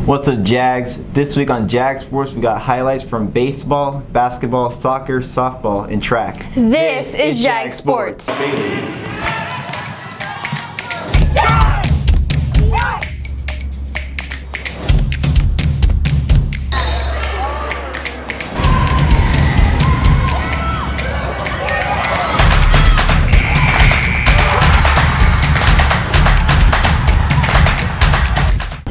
What's up, Jags? This week on JAG Sports, we got highlights from baseball, basketball, soccer, softball, and track. This is JAG Sports.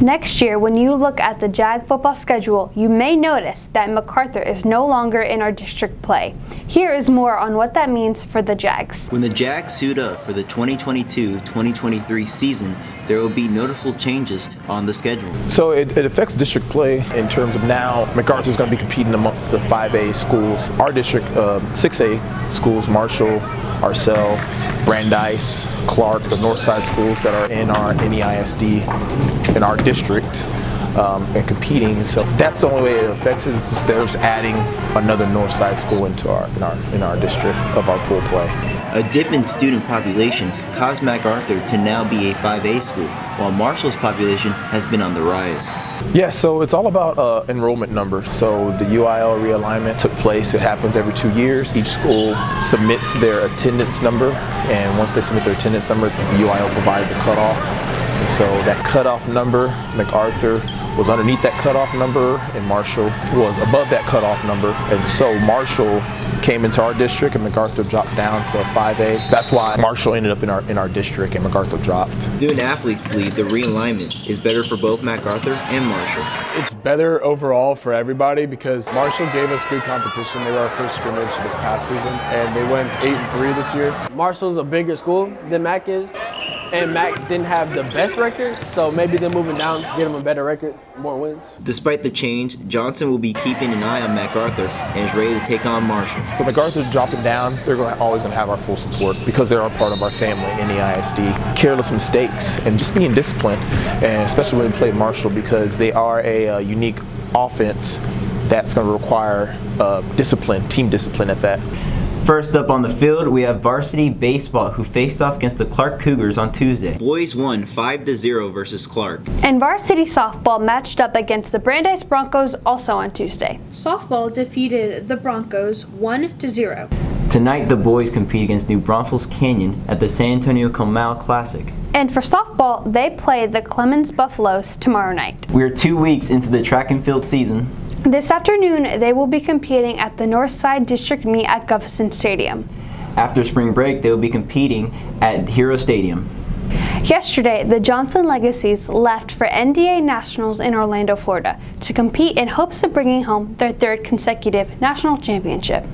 Next year, when you look at the JAG football schedule, you may notice that MacArthur is no longer in our district play. Here is more on what that means for the Jags. When the Jags suit up for the 2022-2023 season, there will be noticeable changes on the schedule. So it affects district play in terms of now MacArthur is going to be competing amongst the 5A schools. Our district, 6A schools, Marshall, ourselves, Brandeis, Clark, the Northside schools that are in our NEISD in our district and competing. So that's the only way it affects is just there's adding another Northside school into our district of our pool play. A dip in student population caused MacArthur to now be a 5A school, while Marshall's population has been on the rise. Yeah, so it's all about enrollment numbers. So the UIL realignment took place. It happens every 2 years. Each school submits their attendance number, and once they submit their attendance number, the UIL provides a cutoff. And so that cutoff number, MacArthur was underneath that cutoff number, and Marshall was above that cutoff number. And so Marshall came into our district, and MacArthur dropped down to a 5A. That's why Marshall ended up in our district, and MacArthur dropped. Student athletes believe the realignment is better for both MacArthur and Marshall. It's better overall for everybody because Marshall gave us good competition. They were our first scrimmage this past season, and they went 8-3 this year. Marshall's a bigger school than Mac is, and Mac didn't have the best record, so maybe they're moving down, get them a better record, more wins. Despite the change, Johnson will be keeping an eye on MacArthur and is ready to take on Marshall. But MacArthur dropping down, they're always going to have our full support because they're a part of our family in the ISD. Careless mistakes and just being disciplined, and especially when they play Marshall because they are a unique offense that's going to require discipline, team discipline at that. First up on the field, we have varsity baseball, who faced off against the Clark Cougars on Tuesday. Boys won 5-0 versus Clark. And varsity softball matched up against the Brandeis Broncos also on Tuesday. Softball defeated the Broncos 1-0. Tonight, the boys compete against New Braunfels Canyon at the San Antonio Comal Classic. And for softball, they play the Clemens Buffaloes tomorrow night. We are 2 weeks into the track and field season. This afternoon, they will be competing at the Northside District Meet at Gufferson Stadium. After spring break, they will be competing at Hero Stadium. Yesterday, the Johnson Legacies left for NDA Nationals in Orlando, Florida, to compete in hopes of bringing home their third consecutive national championship.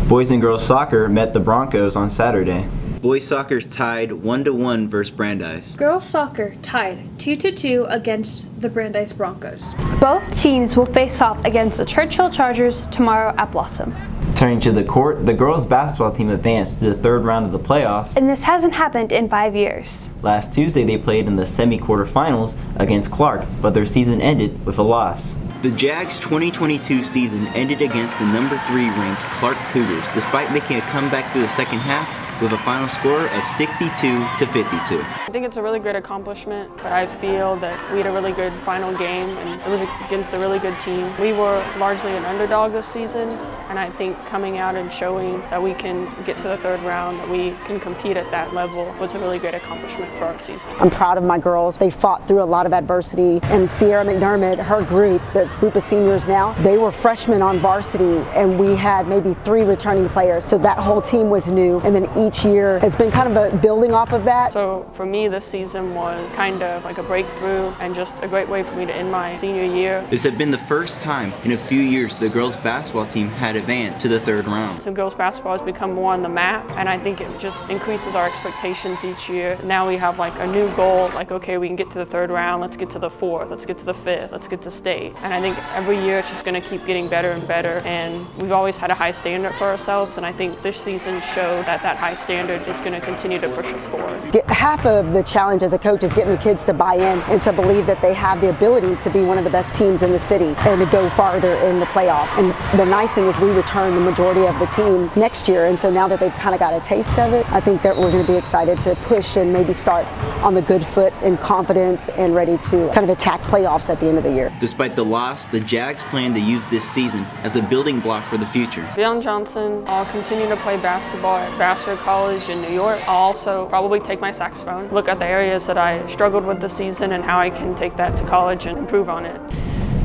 Boys and girls soccer met the Broncos on Saturday. Boys soccer tied 1-1 versus Brandeis. Girls soccer tied 2-2 against the Brandeis Broncos. Both teams will face off against the Churchill Chargers tomorrow at Blossom. Turning to the court, the girls basketball team advanced to the third round of the playoffs. And this hasn't happened in 5 years. Last Tuesday, they played in the semi-quarterfinals against Clark, but their season ended with a loss. The Jags' 2022 season ended against the number 3 ranked Clark Cougars, despite making a comeback through the second half with a final score of 62-52. I think it's a really great accomplishment, but I feel that we had a really good final game, and it was against a really good team. We were largely an underdog this season, and I think coming out and showing that we can get to the third round, that we can compete at that level, was a really great accomplishment for our season. I'm proud of my girls. They fought through a lot of adversity, and Sierra McDermott, her group, this group of seniors now, they were freshmen on varsity, and we had maybe 3 returning players, so that whole team was new, and then each year has been kind of a building off of that. So for me, this season was kind of like a breakthrough and just a great way for me to end my senior year. This had been the first time in a few years the girls basketball team had advanced to the third round. So girls basketball has become more on the map, and I think it just increases our expectations each year. Now we have like a new goal, like okay, we can get to the third round, let's get to the fourth, let's get to the fifth, let's get to state. And I think every year it's just going to keep getting better and better, and we've always had a high standard for ourselves, and I think this season showed that that high standard is going to continue to push us forward. Half of the challenge as a coach is getting the kids to buy in and to believe that they have the ability to be one of the best teams in the city and to go farther in the playoffs. And the nice thing is we return the majority of the team next year, and so now that they've kind of got a taste of it, I think that we're going to be excited to push and maybe start on the good foot in confidence and ready to kind of attack playoffs at the end of the year. Despite the loss, the Jags plan to use this season as a building block for the future. Beyond Johnson, I'll continue to play basketball at Vassar College in New York. I'll also probably take my saxophone, look at the areas that I struggled with this season and how I can take that to college and improve on it.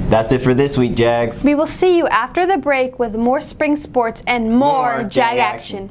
That's it for this week, Jags. We will see you after the break with more spring sports and more JAG action.